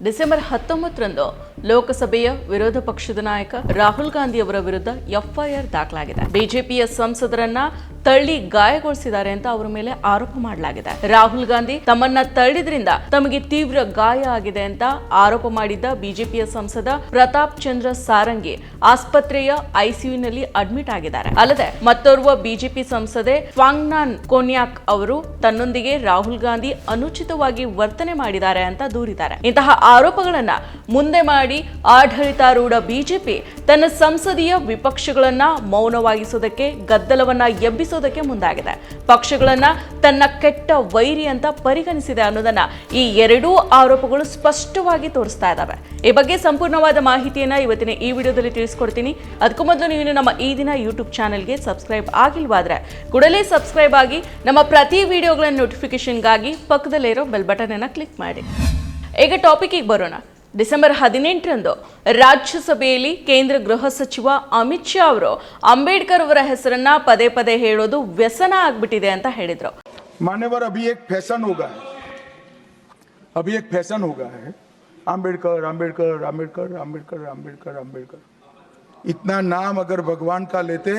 December 19ರಂದು ಲೋಕಸಭೆಯ ವಿರೋಧ ಪಕ್ಷದ ನಾಯಕ ರಾಹುಲ್ ಗಾಂಧಿ ಅವರ ವಿರುದ್ಧ ಎಫ್ಐಆರ್ ದಾಖಲಾಗಿದೆ. ಬಿಜೆಪಿಯ ಸಂಸದರನ್ನ ತಳ್ಳಿ ಗಾಯಗೊಳಿಸಿದ್ದಾರೆ ಅಂತ ಅವರ ಮೇಲೆ ಆರೋಪ ಮಾಡಲಾಗಿದೆ. ರಾಹುಲ್ ಗಾಂಧಿ ತಮ್ಮನ್ನ ತಳ್ಳಿದ್ರಿಂದ ತಮಗೆ ತೀವ್ರ ಗಾಯ ಆಗಿದೆ ಅಂತ ಆರೋಪ ಮಾಡಿದ್ದ ಬಿಜೆಪಿಯ ಸಂಸದ ಪ್ರತಾಪ್ ಚಂದ್ರ ಸಾರಂಗಿ ಆಸ್ಪತ್ರೆಯ ಐಸಿಯುನಲ್ಲಿ ಅಡ್ಮಿಟ್ ಆಗಿದ್ದಾರೆ. ಅಲ್ಲದೆ ಮತ್ತೋರ್ವ ಬಿಜೆಪಿ ಸಂಸದೆ ಫಾಂಗ್ನಾನ್ ಕೊನ್ಯಾಕ್ ಅವರು ತನ್ನೊಂದಿಗೆ ರಾಹುಲ್ ಗಾಂಧಿ ಅನುಚಿತವಾಗಿ ವರ್ತನೆ ಮಾಡಿದ್ದಾರೆ ಅಂತ ದೂರಿದ್ದಾರೆ. ಇಂತಹ ಆರೋಪಗಳನ್ನ ಮುಂದೆ ಮಾಡಿ ಆಡಳಿತಾರೂಢ ಬಿಜೆಪಿ ತನ್ನ ಸಂಸದೀಯ ವಿಪಕ್ಷಗಳನ್ನ ಮೌನವಾಗಿಸುವುದಕ್ಕೆ, ಗದ್ದಲವನ್ನ ಎಬ್ಬಿಸುವುದಕ್ಕೆ ಮುಂದಾಗಿದೆ. ಪಕ್ಷಗಳನ್ನ ತನ್ನ ಕೆಟ್ಟ ವೈರಿ ಅಂತ ಪರಿಗಣಿಸಿದೆ ಅನ್ನೋದನ್ನ ಈ ಎರಡೂ ಆರೋಪಗಳು ಸ್ಪಷ್ಟವಾಗಿ ತೋರಿಸ್ತಾ ಇದ್ದಾವೆ. ಈ ಬಗ್ಗೆ ಸಂಪೂರ್ಣವಾದ ಮಾಹಿತಿಯನ್ನ ಇವತ್ತಿನ ಈ ವಿಡಿಯೋದಲ್ಲಿ ತಿಳಿಸ್ಕೊಡ್ತೀನಿ. ಅದಕ್ಕೂ ಮೊದಲು ನೀವು ನಮ್ಮ ಈ ದಿನ ಯೂಟ್ಯೂಬ್ ಚಾನೆಲ್ಗೆ ಸಬ್ಸ್ಕ್ರೈಬ್ ಆಗಿಲ್ವಾದ್ರೆ ಕೂಡಲೇ ಸಬ್ಸ್ಕ್ರೈಬ್ ಆಗಿ ನಮ್ಮ ಪ್ರತಿ ವಿಡಿಯೋಗಳ ನೋಟಿಫಿಕೇಶನ್ಗಾಗಿ ಪಕ್ಕದಲ್ಲೇ ಇರೋ ಬೆಲ್ ಬಟನ್ ಅನ್ನ ಕ್ಲಿಕ್ ಮಾಡಿ. ಈಗ ಟಾಪಿಕ್ಗೆ ಬರೋಣ. ಡಿಸೆಂಬರ್ 18ರಂದು ರಾಜ್ಯಸಭೆಯಲ್ಲಿ ಕೇಂದ್ರ ಗೃಹ ಸಚಿವ ಅಮಿತ್ ಶಾ ಅವರು ಅಂಬೇಡ್ಕರ್ ಅವರ ಹೆಸರನ್ನ ಪದೇ ಪದೇ ಹೇಳೋದು ವ್ಯಸನ ಆಗ್ಬಿಟ್ಟಿದೆ ಅಂತ ಹೇಳಿದ್ರು. मान्यवर अभी एक फैशन होगा है अंबेडकर अंबेडकर अंबेडकर अंबेडकर अंबेडकर अंबेडकर इतना नाम अगर भगवान का लेते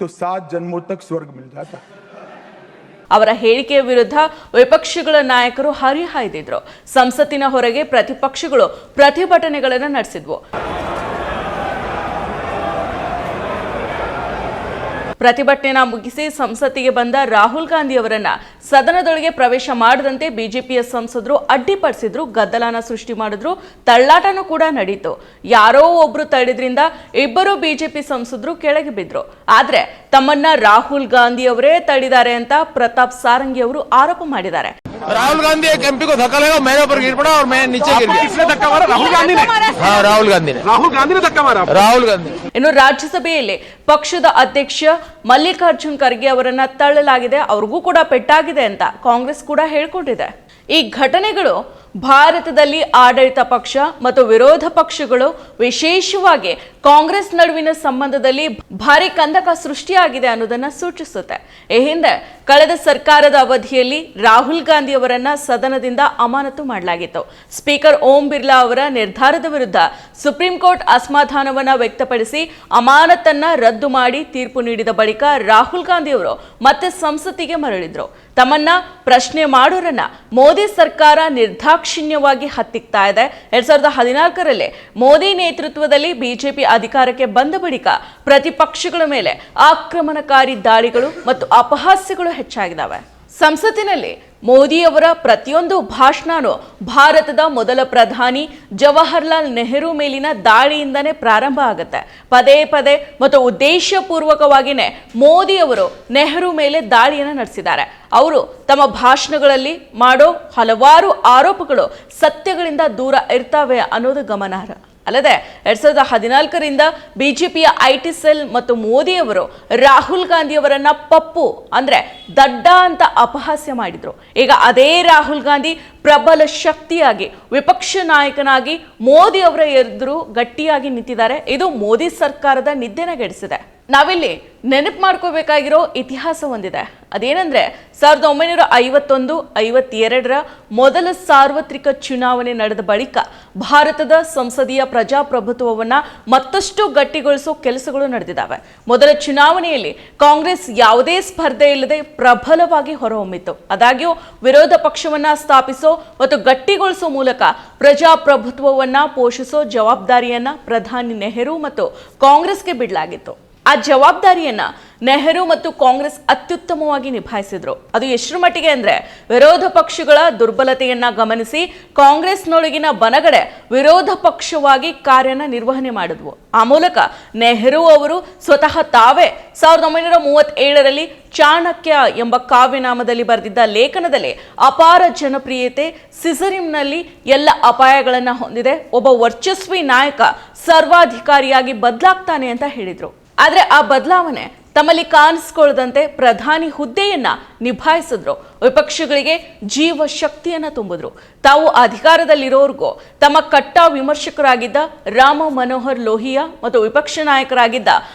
तो 7 जन्मों तक स्वर्ग मिल जाता. ಅವರ ಹೇಳಿಕೆಯ ವಿರುದ್ಧ ವಿಪಕ್ಷಗಳ ನಾಯಕರು ಹರಿಹಾಯ್ದಿದ್ರು. ಸಂಸತ್ತಿನ ಹೊರಗೆ ಪ್ರತಿಪಕ್ಷಗಳು ಪ್ರತಿಭಟನೆಗಳನ್ನು ನಡೆಸಿದ್ವು. ಪ್ರತಿಭಟನೆನ ಮುಗಿಸಿ ಸಂಸತ್ತಿಗೆ ಬಂದ ರಾಹುಲ್ ಗಾಂಧಿ ಅವರನ್ನ ಸದನದೊಳಗೆ ಪ್ರವೇಶ ಮಾಡದಂತೆ ಬಿಜೆಪಿಯ ಸಂಸದರು ಅಡ್ಡಿಪಡಿಸಿದ್ರು, ಗದ್ದಲನ ಸೃಷ್ಟಿ ಮಾಡಿದ್ರು, ತಳ್ಳಾಟನೂ ಕೂಡ ನಡೀತು. ಯಾರೋ ಒಬ್ರು ತಳ್ಳಿದ್ರಿಂದ ಇಬ್ಬರು ಬಿಜೆಪಿ ಸಂಸದರು ಕೆಳಗೆ ಬಿದ್ರು. ಆದ್ರೆ ತಮ್ಮನ್ನ ರಾಹುಲ್ ಗಾಂಧಿ ಅವರೇ ತಳ್ಳಿದ್ದಾರೆ ಅಂತ ಪ್ರತಾಪ್ ಸಾರಂಗಿ ಅವರು ಆರೋಪ ಮಾಡಿದ್ದಾರೆ. राहुल गांधी एक एमपी को धक्का लगा, मेरे ऊपर गिर पड़ा और मैं नीचे गिर गया. किसने धक्का मारा? राहुल गांधी ने. हाँ, राहुल गांधी ने धक्का मारा. राहुल गांधी. ಇನ್ನು ರಾಜ್ಯಸಭೆಯಲ್ಲಿ ಪಕ್ಷದ ಅಧ್ಯಕ್ಷ ಮಲ್ಲಿಕಾರ್ಜುನ್ ಖರ್ಗೆ ಅವರನ್ನ ತಳ್ಳಲಾಗಿದೆ, ಅವ್ರಿಗೂ ಕೂಡ ಪೆಟ್ಟಾಗಿದೆ ಅಂತ ಕಾಂಗ್ರೆಸ್ ಕೂಡ ಹೇಳ್ಕೊಂಡಿದೆ. ಈ ಘಟನೆಗಳು ಭಾರತದಲ್ಲಿ ಆಡಳಿತ ಪಕ್ಷ ಮತ್ತು ವಿರೋಧ ಪಕ್ಷಗಳು, ವಿಶೇಷವಾಗಿ ಕಾಂಗ್ರೆಸ್ ನಡುವಿನ ಸಂಬಂಧದಲ್ಲಿ ಭಾರಿ ಕಂದಕ ಸೃಷ್ಟಿಯಾಗಿದೆ ಅನ್ನೋದನ್ನ ಸೂಚಿಸುತ್ತೆ. ಈ ಹಿಂದೆ ಕಳೆದ ಸರ್ಕಾರದ ಅವಧಿಯಲ್ಲಿ ರಾಹುಲ್ ಗಾಂಧಿ ಅವರನ್ನ ಸದನದಿಂದ ಅಮಾನತು ಮಾಡಲಾಗಿತ್ತು. ಸ್ಪೀಕರ್ ಓಂ ಬಿರ್ಲಾ ಅವರ ನಿರ್ಧಾರದ ವಿರುದ್ಧ ಸುಪ್ರೀಂ ಕೋರ್ಟ್ ಅಸಮಾಧಾನವನ್ನ ವ್ಯಕ್ತಪಡಿಸಿ ಅಮಾನತನ್ನ ರದ್ದು ಮಾಡಿ ತೀರ್ಪು ನೀಡಿದ ಬಳಿಕ ರಾಹುಲ್ ಗಾಂಧಿ ಅವರು ಮತ್ತೆ ಸಂಸತ್ತಿಗೆ ಮರಳಿದ್ರು. ತಮ್ಮನ್ನ ಪ್ರಶ್ನೆ ಮಾಡೋರನ್ನ ಮೋದಿ ಸರ್ಕಾರ ನಿರ್ದಾಕ್ಷಿಣ್ಯವಾಗಿ ಹತ್ತಿಕ್ತಾ ಇದೆ. 2014ರಲ್ಲಿ ಮೋದಿ ನೇತೃತ್ವದಲ್ಲಿ ಬಿಜೆಪಿ ಅಧಿಕಾರಕ್ಕೆ ಬಂದ ಬಳಿಕ ಪ್ರತಿಪಕ್ಷಗಳ ಮೇಲೆ ಆಕ್ರಮಣಕಾರಿ ದಾಳಿಗಳು ಮತ್ತು ಅಪಹಾಸ್ಯಗಳು ಹೆಚ್ಚಾಗಿದ್ದಾವೆ. ಸಂಸತ್ತಿನಲ್ಲಿ ಮೋದಿಯವರ ಪ್ರತಿಯೊಂದು ಭಾಷಣನೂ ಭಾರತದ ಮೊದಲ ಪ್ರಧಾನಿ ಜವಾಹರ್ಲಾಲ್ ನೆಹರು ಮೇಲಿನ ದಾಳಿಯಿಂದನೇ ಪ್ರಾರಂಭ ಆಗುತ್ತೆ. ಪದೇ ಪದೇ ಮತ್ತು ಉದ್ದೇಶಪೂರ್ವಕವಾಗಿಯೇ ಮೋದಿಯವರು ನೆಹರು ಮೇಲೆ ದಾಳಿಯನ್ನು ನಡೆಸಿದ್ದಾರೆ. ಅವರು ತಮ್ಮ ಭಾಷಣಗಳಲ್ಲಿ ಮಾಡೋ ಹಲವಾರು ಆರೋಪಗಳು ಸತ್ಯಗಳಿಂದ ದೂರ ಇರ್ತವೆ ಅನ್ನೋದು ಗಮನಾರ್ಹ. ಅಲ್ಲದೆ 2014ರಿಂದ ಬಿಜೆಪಿಯ ಐಟಿ ಸೆಲ್ ಮತ್ತು ಮೋದಿಯವರು ರಾಹುಲ್ ಗಾಂಧಿ ಅವರನ್ನ ಪಪ್ಪು ಅಂದ್ರೆ ದಡ್ಡ ಅಂತ ಅಪಹಾಸ್ಯ ಮಾಡಿದ್ರು. ಈಗ ಅದೇ ರಾಹುಲ್ ಗಾಂಧಿ ಪ್ರಬಲ ಶಕ್ತಿಯಾಗಿ ವಿಪಕ್ಷ ನಾಯಕನಾಗಿ ಮೋದಿ ಅವರ ಎದುರು ಗಟ್ಟಿಯಾಗಿ ನಿಂತಿದ್ದಾರೆ. ಇದು ಮೋದಿ ಸರ್ಕಾರದ ನಿದ್ದೆನಗೆಡಿಸಿದೆ. ನಾವಿಲ್ಲಿ ನೆನಪು ಮಾಡ್ಕೋಬೇಕಾಗಿರೋ ಇತಿಹಾಸ ಒಂದಿದೆ. ಅದೇನಂದ್ರೆ 1951-52ರ ಮೊದಲ ಸಾರ್ವತ್ರಿಕ ಚುನಾವಣೆ ನಡೆದ ಬಳಿಕ ಭಾರತದ ಸಂಸದೀಯ ಪ್ರಜಾಪ್ರಭುತ್ವವನ್ನ ಮತ್ತಷ್ಟು ಗಟ್ಟಿಗೊಳಿಸೋ ಕೆಲಸಗಳು ನಡೆದಿದ್ದಾವೆ. ಮೊದಲ ಚುನಾವಣೆಯಲ್ಲಿ ಕಾಂಗ್ರೆಸ್ ಯಾವುದೇ ಸ್ಪರ್ಧೆ ಇಲ್ಲದೆ ಪ್ರಬಲವಾಗಿ ಹೊರಹೊಮ್ಮಿತ್ತು. ಆದಾಗ್ಯೂ ವಿರೋಧ ಪಕ್ಷವನ್ನ ಸ್ಥಾಪಿಸೋ ಮತ್ತು ಗಟ್ಟಿಗೊಳಿಸೋ ಮೂಲಕ ಪ್ರಜಾಪ್ರಭುತ್ವವನ್ನ ಪೋಷಿಸೋ ಜವಾಬ್ದಾರಿಯನ್ನ ಪ್ರಧಾನಿ ನೆಹರು ಮತ್ತು ಕಾಂಗ್ರೆಸ್ಗೆ ಬಿಡಲಾಗಿತ್ತು. ಆ ಜವಾಬ್ದಾರಿಯನ್ನ ನೆಹರು ಮತ್ತು ಕಾಂಗ್ರೆಸ್ ಅತ್ಯುತ್ತಮವಾಗಿ ನಿಭಾಯಿಸಿದ್ರು. ಅದು ಎಷ್ಟರ ಮಟ್ಟಿಗೆ ಅಂದ್ರೆ ವಿರೋಧ ಪಕ್ಷಗಳ ದುರ್ಬಲತೆಯನ್ನ ಗಮನಿಸಿ ಕಾಂಗ್ರೆಸ್ನೊಳಗಿನ ಬನಗಡೆ ವಿರೋಧ ಪಕ್ಷವಾಗಿ ಕಾರ್ಯನ ನಿರ್ವಹಣೆ ಮಾಡಿದ್ವು. ಆ ಮೂಲಕ ನೆಹರು ಅವರು ಸ್ವತಃ ತಾವೇ 1937ರಲ್ಲಿ ಚಾಣಕ್ಯ ಎಂಬ ಕಾವ್ಯನಾಮದಲ್ಲಿ ಬರೆದಿದ್ದ ಲೇಖನದಲ್ಲಿ ಅಪಾರ ಜನಪ್ರಿಯತೆ, ಸಿಸರಿಮ್ನಲ್ಲಿ ಎಲ್ಲ ಅಪಾಯಗಳನ್ನ ಹೊಂದಿದೆ, ಒಬ್ಬ ವರ್ಚಸ್ವಿ ನಾಯಕ ಸರ್ವಾಧಿಕಾರಿಯಾಗಿ ಬದಲಾಗ್ತಾನೆ ಅಂತ ಹೇಳಿದ್ರು. ಆದ್ರೆ ಆ ಬದಲಾವಣೆ ತಮ್ಮಲ್ಲಿ ಕಾಣಿಸ್ಕೊಳ್ಳದಂತೆ ಪ್ರಧಾನಿ ಹುದ್ದೆಯನ್ನ ನಿಭಾಯಿಸಿದ್ರು. ವಿಪಕ್ಷಗಳಿಗೆ ಜೀವ ಶಕ್ತಿಯನ್ನ ತುಂಬಿದ್ರು. ತಾವು ಅಧಿಕಾರದಲ್ಲಿರೋರ್ಗೂ ತಮ್ಮ ಕಟ್ಟ ವಿಮರ್ಶಕರಾಗಿದ್ದ ರಾಮ ಮನೋಹರ್ ಲೋಹಿಯಾ ಮತ್ತು ವಿಪಕ್ಷ ನಾಯಕರಾಗಿದ್ದ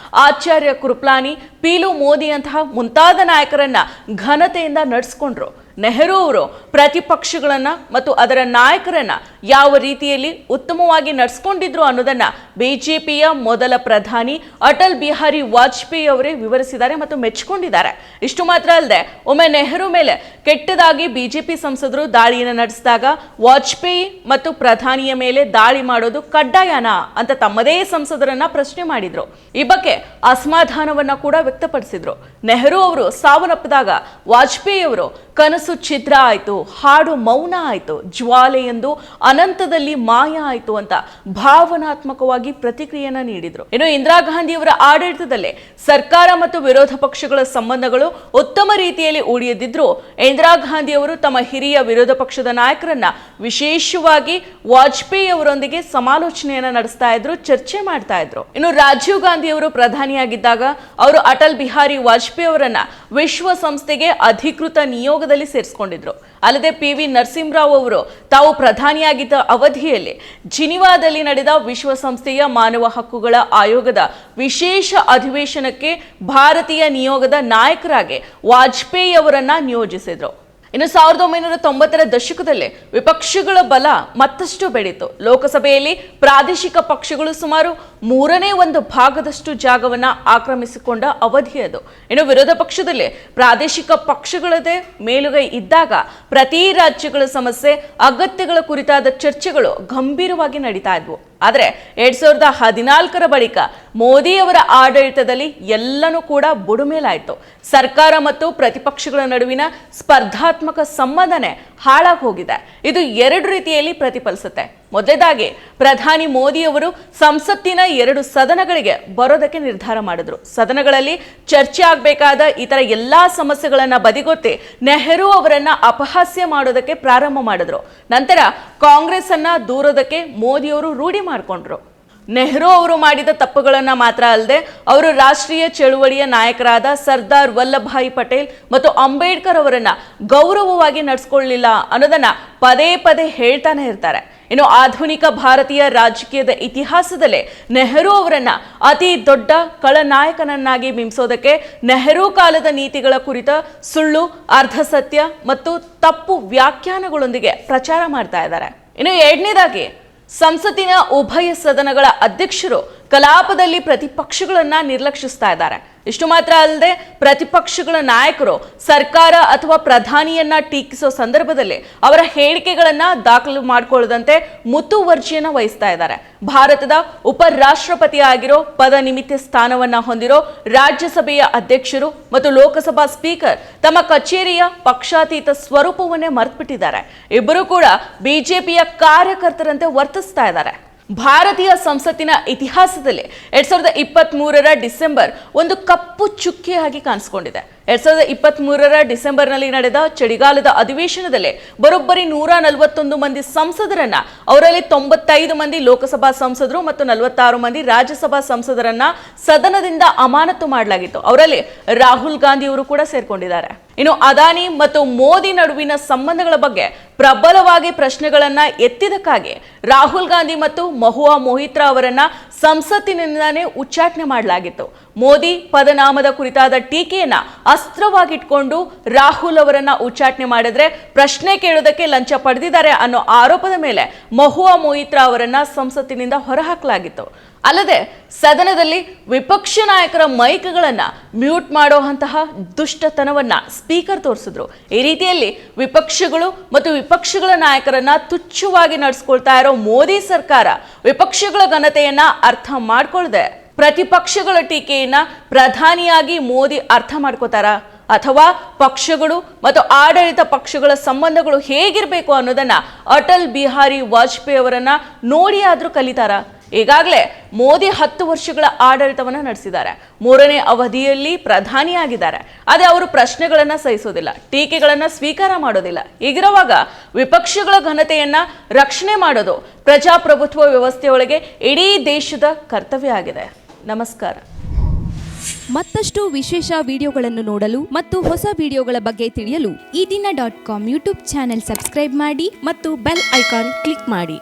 ಆಚಾರ್ಯ ಕೃಪಲಾನಿ, ಪೀಲು ಮೋದಿ ಅಂತಹ ಮುಂತಾದ ನಾಯಕರನ್ನ ಘನತೆಯಿಂದ ನಡೆಸಿಕೊಂಡ್ರು. ನೆಹರು ಅವರು ಪ್ರತಿಪಕ್ಷಗಳನ್ನ ಮತ್ತು ಅದರ ನಾಯಕರನ್ನ ಯಾವ ರೀತಿಯಲ್ಲಿ ಉತ್ತಮವಾಗಿ ನಡೆಸ್ಕೊಂಡಿದ್ರು ಅನ್ನೋದನ್ನ ಬಿಜೆಪಿಯ ಮೊದಲ ಪ್ರಧಾನಿ ಅಟಲ್ ಬಿಹಾರಿ ವಾಜಪೇಯಿ ಅವರೇ ವಿವರಿಸಿದ್ದಾರೆ ಮತ್ತು ಮೆಚ್ಚಿಕೊಂಡಿದ್ದಾರೆ. ಇಷ್ಟು ಮಾತ್ರ ಅಲ್ಲದೆ ಒಮ್ಮೆ ನೆಹರು ಮೇಲೆ ಕೆಟ್ಟದಾಗಿ ಬಿಜೆಪಿ ಸಂಸದರು ದಾಳಿಯನ್ನು ನಡೆಸಿದಾಗ ವಾಜಪೇಯಿ ಮತ್ತು ಪ್ರಧಾನಿಯ ಮೇಲೆ ದಾಳಿ ಮಾಡೋದು ಕಡ್ಡಾಯನಾ ಅಂತ ತಮ್ಮದೇ ಸಂಸದರನ್ನ ಪ್ರಶ್ನೆ ಮಾಡಿದ್ರು. ಈ ಬಗ್ಗೆ ಅಸಮಾಧಾನವನ್ನ ಕೂಡ ವ್ಯಕ್ತಪಡಿಸಿದ್ರು. ನೆಹರು ಅವರು ಸಾವನ್ನಪ್ಪಿದಾಗ ವಾಜಪೇಯಿ ಅವರು ಕನಸು ಛಿದ್ರ ಆಯ್ತು, ಹಾಡು ಮೌನ ಆಯ್ತು, ಜ್ವಾಲೆ ಎಂದು ಅನಂತದಲ್ಲಿ ಮಾಯ ಆಯ್ತು ಅಂತ ಭಾವನಾತ್ಮಕವಾಗಿ ಪ್ರತಿಕ್ರಿಯೆಯನ್ನ ನೀಡಿದ್ರು. ಇನ್ನು ಇಂದಿರಾ ಗಾಂಧಿಯವರ ಆಡಳಿತದಲ್ಲೇ ಸರ್ಕಾರ ಮತ್ತು ವಿರೋಧ ಪಕ್ಷಗಳ ಸಂಬಂಧಗಳು ಉತ್ತಮ ರೀತಿಯಲ್ಲಿ ಉಳಿಯದಿದ್ರು ಇಂದಿರಾ ಗಾಂಧಿ ಅವರು ತಮ್ಮ ಹಿರಿಯ ವಿರೋಧ ಪಕ್ಷದ ನಾಯಕರನ್ನ ವಿಶೇಷವಾಗಿ ವಾಜಪೇಯಿ ಅವರೊಂದಿಗೆ ಸಮಾಲೋಚನೆಯನ್ನ ನಡೆಸ್ತಾ ಇದ್ರು, ಚರ್ಚೆ ಮಾಡ್ತಾ ಇದ್ರು. ಇನ್ನು ರಾಜೀವ್ ಗಾಂಧಿ ಅವರು ಪ್ರಧಾನಿಯಾಗಿದ್ದಾಗ ಅವರು ಅಟಲ್ ಬಿಹಾರಿ ವಾಜಪೇಯಿ ಅವರನ್ನ ವಿಶ್ವಸಂಸ್ಥೆಗೆ ಅಧಿಕೃತ ನಿಯೋಗದಲ್ಲಿ ಸೇರಿಸಿಕೊಂಡಿದ್ರು. ಅಲ್ಲದೆ PV ನರಸಿಂಹರಾವ್ ಅವರು ತಾವು ಪ್ರಧಾನಿಯಾಗಿದ್ದ ಅವಧಿಯಲ್ಲಿ ಜಿನಿವಾದಲ್ಲಿ ನಡೆದ ವಿಶ್ವಸಂಸ್ಥೆಯ ಮಾನವ ಹಕ್ಕುಗಳ ಆಯೋಗದ ವಿಶೇಷ ಅಧಿವೇಶನಕ್ಕೆ ಭಾರತೀಯ ನಿಯೋಗದ ನಾಯಕರಾಗಿ ವಾಜಪೇಯಿ ಅವರನ್ನ ನಿಯೋಜಿಸಿದ್ರು. ಇನ್ನು 1990ರ ದಶಕದಲ್ಲಿ ವಿಪಕ್ಷಗಳ ಬಲ ಮತ್ತಷ್ಟು ಬೆಳೀತು. ಲೋಕಸಭೆಯಲ್ಲಿ ಪ್ರಾದೇಶಿಕ ಪಕ್ಷಗಳು ಸುಮಾರು 1/3 ಜಾಗವನ್ನ ಆಕ್ರಮಿಸಿಕೊಂಡ ಅವಧಿ ಅದು. ಇನ್ನು ವಿರೋಧ ಪಕ್ಷದಲ್ಲಿ ಪ್ರಾದೇಶಿಕ ಪಕ್ಷಗಳದೇ ಮೇಲುಗೈ ಇದ್ದಾಗ ಪ್ರತಿ ರಾಜ್ಯಗಳ ಸಮಸ್ಯೆ, ಅಗತ್ಯಗಳ ಕುರಿತಾದ ಚರ್ಚೆಗಳು ಗಂಭೀರವಾಗಿ ನಡೀತಾ ಇದ್ವು. ಆದರೆ 2014ರ ಬಳಿಕ ಮೋದಿ ಅವರ ಆಡಳಿತದಲ್ಲಿ ಎಲ್ಲನೂ ಕೂಡ ಬುಡುಮೇಲಾಯಿತು. ಸರ್ಕಾರ ಮತ್ತು ಪ್ರತಿಪಕ್ಷಗಳ ನಡುವಿನ ಸ್ಪರ್ಧಾತ್ಮಕ ಸಂಬಂಧನೇ ಹಾಳಾಗಿ ಹೋಗಿದೆ. ಇದು 2 ರೀತಿಯಲ್ಲಿ ಪ್ರತಿಫಲಿಸುತ್ತೆ. ಮೊದಲನೇದಾಗಿ ಪ್ರಧಾನಿ ಮೋದಿ ಅವರು ಸಂಸತ್ತಿನ 2 ಸದನಗಳಿಗೆ ಬರೋದಕ್ಕೆ ನಿರ್ಧಾರ ಮಾಡಿದ್ರು. ಸದನಗಳಲ್ಲಿ ಚರ್ಚೆ ಆಗಬೇಕಾದ ಇತರ ಎಲ್ಲಾ ಸಮಸ್ಯೆಗಳನ್ನ ಬದಿಗೊತ್ತಿ ನೆಹರು ಅವರನ್ನ ಅಪಹಾಸ್ಯ ಮಾಡೋದಕ್ಕೆ ಪ್ರಾರಂಭ ಮಾಡಿದ್ರು. ನಂತರ ಕಾಂಗ್ರೆಸ್ ಅನ್ನ ದೂರೋದಕ್ಕೆ ಮೋದಿ ಅವರು ರೂಢಿ ಮಾಡಿಕೊಂಡ್ರು. ನೆಹರು ಅವರು ಮಾಡಿದ ತಪ್ಪುಗಳನ್ನ ಮಾತ್ರ ಅಲ್ಲದೆ ಅವರು ರಾಷ್ಟ್ರೀಯ ಚಳುವಳಿಯ ನಾಯಕರಾದ ಸರ್ದಾರ್ ವಲ್ಲಭಭಾಯಿ ಪಟೇಲ್ ಮತ್ತು ಅಂಬೇಡ್ಕರ್ ಅವರನ್ನ ಗೌರವವಾಗಿ ನಡೆಸ್ಕೊಳ್ಳಲಿಲ್ಲ ಅನ್ನೋದನ್ನ ಪದೇ ಪದೇ ಹೇಳ್ತಾನೆ ಇರ್ತಾರೆ. ಇನ್ನು ಆಧುನಿಕ ಭಾರತೀಯ ರಾಜಕೀಯದ ಇತಿಹಾಸದಲ್ಲೇ ನೆಹರು ಅವರನ್ನ ಅತಿ ದೊಡ್ಡ ಖಳನಾಯಕನನ್ನಾಗಿ ಬಿಂಬಿಸೋದಕ್ಕೆ ನೆಹರು ಕಾಲದ ನೀತಿಗಳ ಕುರಿತ ಸುಳ್ಳು, ಅರ್ಧಸತ್ಯ ಮತ್ತು ತಪ್ಪು ವ್ಯಾಖ್ಯಾನಗಳೊಂದಿಗೆ ಪ್ರಚಾರ ಮಾಡ್ತಾ ಇದ್ದಾರೆ. ಇನ್ನು 2ನೇದಾಗಿ ಸಂಸತ್ತಿನ ಉಭಯ ಸದನಗಳ ಅಧ್ಯಕ್ಷರು ಕಲಾಪದಲ್ಲಿ ಪ್ರತಿಪಕ್ಷಗಳನ್ನ ನಿರ್ಲಕ್ಷಿಸ್ತಾ ಇದ್ದಾರೆ. ಇಷ್ಟು ಮಾತ್ರ ಅಲ್ಲದೆ ಪ್ರತಿಪಕ್ಷಗಳ ನಾಯಕರು ಸರ್ಕಾರ ಅಥವಾ ಪ್ರಧಾನಿಯನ್ನ ಟೀಕಿಸೋ ಸಂದರ್ಭದಲ್ಲಿ ಅವರ ಹೇಳಿಕೆಗಳನ್ನ ದಾಖಲು ಮಾಡಿಕೊಳ್ಳದಂತೆ ಮುತುವರ್ಜಿಯನ್ನ ವಹಿಸ್ತಾ ಇದ್ದಾರೆ. ಭಾರತದ ಉಪರಾಷ್ಟ್ರಪತಿ ಆಗಿರೋ ಪದನಿಮಿತ್ತ ಸ್ಥಾನವನ್ನ ಹೊಂದಿರೋ ರಾಜ್ಯಸಭೆಯ ಅಧ್ಯಕ್ಷರು ಮತ್ತು ಲೋಕಸಭಾ ಸ್ಪೀಕರ್ ತಮ್ಮ ಕಚೇರಿಯ ಪಕ್ಷಾತೀತ ಸ್ವರೂಪವನ್ನೇ ಮರೆತುಬಿಟ್ಟಿದ್ದಾರೆ. ಇಬ್ಬರು ಕೂಡ ಬಿಜೆಪಿಯ ಕಾರ್ಯಕರ್ತರಂತೆ ವರ್ತಿಸ್ತಾ ಇದ್ದಾರೆ. ಭಾರತೀಯ ಸಂಸತ್ತಿನ ಇತಿಹಾಸದಲ್ಲಿ 2023ರ ಡಿಸೆಂಬರ್ ಒಂದು ಕಪ್ಪು ಚುಕ್ಕೆಯಾಗಿ ಕಾಣಿಸಿಕೊಂಡಿದೆ. 2023ರ ಡಿಸೆಂಬರ್ನಲ್ಲಿ ನಡೆದ ಚಳಿಗಾಲದ ಅಧಿವೇಶನದಲ್ಲಿ ಬರೋಬ್ಬರಿ 141 ಮಂದಿ ಸಂಸದರನ್ನ, ಅವರಲ್ಲಿ 95 ಮಂದಿ ಲೋಕಸಭಾ ಸಂಸದರು ಮತ್ತು 46 ಮಂದಿ ರಾಜ್ಯಸಭಾ ಸಂಸದರನ್ನ ಸದನದಿಂದ ಅಮಾನತು ಮಾಡಲಾಗಿತ್ತು. ಅವರಲ್ಲಿ ರಾಹುಲ್ ಗಾಂಧಿ ಅವರು ಕೂಡ ಸೇರ್ಕೊಂಡಿದ್ದಾರೆ. ಇನ್ನು ಅದಾನಿ ಮತ್ತು ಮೋದಿ ನಡುವಿನ ಸಂಬಂಧಗಳ ಬಗ್ಗೆ ಪ್ರಬಲವಾಗಿ ಪ್ರಶ್ನೆಗಳನ್ನ ಎತ್ತಿದಕ್ಕಾಗಿ ರಾಹುಲ್ ಗಾಂಧಿ ಮತ್ತು ಮಹುವಾ ಮೊಹಿತ್ರಾ ಅವರನ್ನ ಸಂಸತ್ತಿನಿಂದಾನೇ ಉಚ್ಚಾಟನೆ ಮಾಡಲಾಗಿತ್ತು. ಮೋದಿ ಪದನಾಮದ ಕುರಿತಾದ ಟೀಕೆಯನ್ನ ಅಸ್ತ್ರವಾಗಿಟ್ಕೊಂಡು ರಾಹುಲ್ ಅವರನ್ನ ಉಚ್ಚಾಟನೆ ಮಾಡಿದ್ರೆ ಪ್ರಶ್ನೆ ಕೇಳೋದಕ್ಕೆ ಲಂಚ ಪಡೆದಿದ್ದಾರೆ ಅನ್ನೋ ಆರೋಪದ ಮೇಲೆ ಮಹುವಾ ಮೊಹಿತ್ರಾ ಅವರನ್ನ ಸಂಸತ್ತಿನಿಂದ ಹೊರಹಾಕಲಾಗಿತ್ತು. ಅಲ್ಲದೆ ಸದನದಲ್ಲಿ ವಿಪಕ್ಷ ನಾಯಕರ ಮೈಕ್ಗಳನ್ನ ಮ್ಯೂಟ್ ಮಾಡುವಂತಹ ದುಷ್ಟತನವನ್ನ ಸ್ಪೀಕರ್ ತೋರಿಸಿದ್ರು. ಈ ರೀತಿಯಲ್ಲಿ ವಿಪಕ್ಷಗಳು ಮತ್ತು ವಿಪಕ್ಷಗಳ ನಾಯಕರನ್ನ ತುಚ್ಛವಾಗಿ ನಡೆಸ್ಕೊಳ್ತಾ ಇರೋ ಮೋದಿ ಸರ್ಕಾರ ವಿಪಕ್ಷಗಳ ಘನತೆಯನ್ನ ಅರ್ಥ ಮಾಡ್ಕೊಳ್ಳದೆ ಪ್ರತಿಪಕ್ಷಗಳ ಟೀಕೆಯನ್ನ ಪ್ರಧಾನಿಯಾಗಿ ಮೋದಿ ಅರ್ಥ ಮಾಡ್ಕೋತಾರ, ಅಥವಾ ಪಕ್ಷಗಳು ಮತ್ತು ಆಡಳಿತ ಪಕ್ಷಗಳ ಸಂಬಂಧಗಳು ಹೇಗಿರಬೇಕು ಅನ್ನೋದನ್ನ ಅಟಲ್ ಬಿಹಾರಿ ವಾಜಪೇಯಿ ಅವರನ್ನ ನೋಡಿ ಆದ್ರೂ ಕಲಿತಾರ? ಈಗಾಗಲೇ ಮೋದಿ 10 ವರ್ಷಗಳ ಆಡಳಿತವನ್ನ ನಡೆಸಿದ್ದಾರೆ. 3ನೇ ಅವಧಿಯಲ್ಲಿ ಪ್ರಧಾನಿಯಾಗಿದ್ದಾರೆ. ಅದೇ ಅವರು ಪ್ರಶ್ನೆಗಳನ್ನ ಸಹಿಸೋದಿಲ್ಲ, ಟೀಕೆಗಳನ್ನ ಸ್ವೀಕಾರ ಮಾಡೋದಿಲ್ಲ. ಹೀಗಿರುವಾಗ ವಿಪಕ್ಷಗಳ ಘನತೆಯನ್ನ ರಕ್ಷಣೆ ಮಾಡೋದು ಪ್ರಜಾಪ್ರಭುತ್ವ ವ್ಯವಸ್ಥೆಯೊಳಗೆ ಇಡೀ ದೇಶದ ಕರ್ತವ್ಯ ಆಗಿದೆ. ನಮಸ್ಕಾರ. ಮತ್ತಷ್ಟು ವಿಶೇಷ ವಿಡಿಯೋಗಳನ್ನು ನೋಡಲು ಮತ್ತು ಹೊಸ ವಿಡಿಯೋಗಳ ಬಗ್ಗೆ ತಿಳಿಯಲು EDina.com ಯೂಟ್ಯೂಬ್ ಚಾನೆಲ್ ಸಬ್ಸ್ಕ್ರೈಬ್ ಮಾಡಿ ಮತ್ತು ಬೆಲ್ ಐಕಾನ್ ಕ್ಲಿಕ್ ಮಾಡಿ.